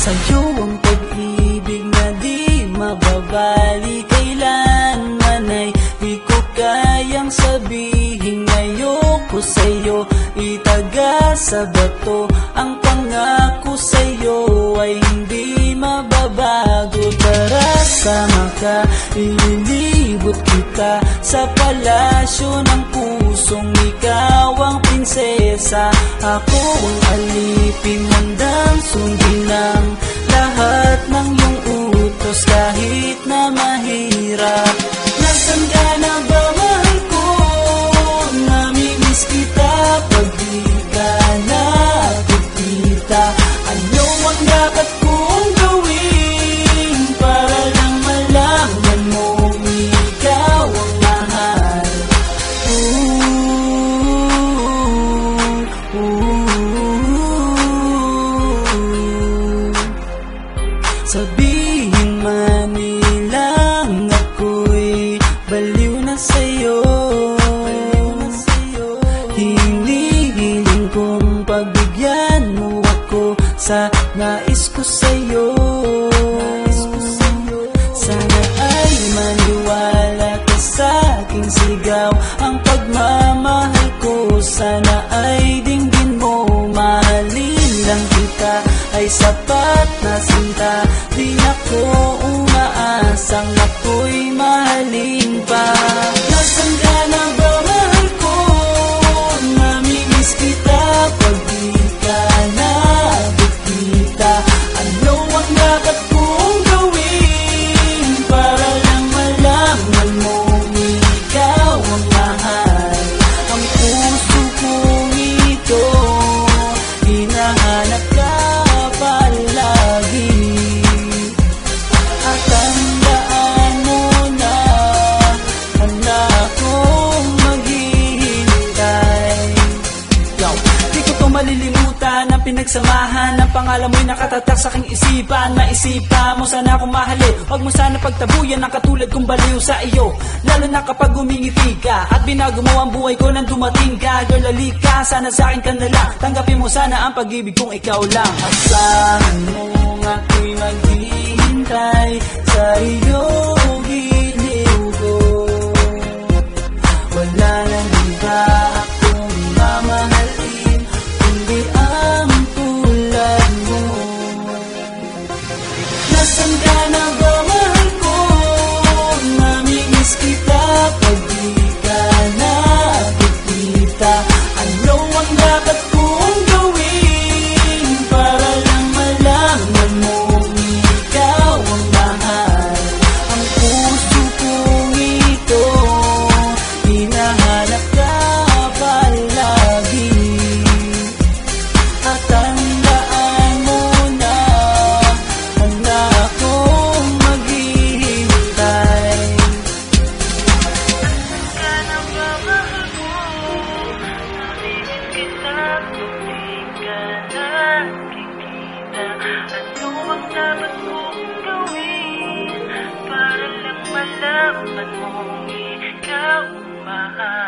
Sa'yo ang pag-ibig na di mababali, kailanman ay di ko kayang sabihin. Ayoko sa'yo itaga sa bato, ang pangako sa'yo ay hindi mababago. Tara, sama ka, ililibot kita sa palasyo ng pusong ikaw ang prinsesa. Ako ang alipin, handang sundin ang lahat ng iyong utos kahit na mahirap. Nasaan ka na ba, mahal ko? Namimiss kita pag di ka nakikita. Ano ang dapat kong gawin para lang malaman mo ikaw ang mahal? Sabihin man nilang ako'y baliw na sa'yo, hinihiling kong pagbigyan mo ako sa nais ko sa'yo. Sana ay maniwala ka sa aking sigaw, ang pagmamahal ko sana ay dinggin mo. Mahalin lang kita ay sapat na sinta, di ako umaasang ako'y mahalin pa. Nasaan ka na ba, mahal ko? Namimiss kita pag di ka nakikita. Ano ang dapat kong gawin para lang malaman mo ikaw ang mahal? Ang puso kong ito hinahanap ka palagi, at tandaan mo na handa akong maghihintay. Di ko to malilimutan ang pinagsamahan, ang pangalan mo'y nakatatak sa aking isipan. Maisipan mo sana akong mahalin, huwag mo sana pagtabuyan ang katulad kong baliw sa iyo, lalo na kapag umingiti ka at binago mo ang buhay ko nang dumating ka. Girl, halika, sana sa akin ka na lang, tanggapin mo sana ang pag-ibig kong ikaw lang. Asahan mo ako'y maghihintay sa iyo, giliw ko. Wala nang iba akong mamahalin kundi ang tulad mo. Nasaan ka na ba, mahal ko? Namimiss kita pag di ka nakikita. Ano ang dapat kong gawin para lang malaman mo ikaw ang mahal? Ang puso kong ito hinahanap ka palagi, at tandaan mo na handa akong maghihintay. Ka na ba, mahal ko? Namimiss kita kung di ka nakikita. Ano ang dapat kong gawin para lang malaman mo ikaw ang mahal?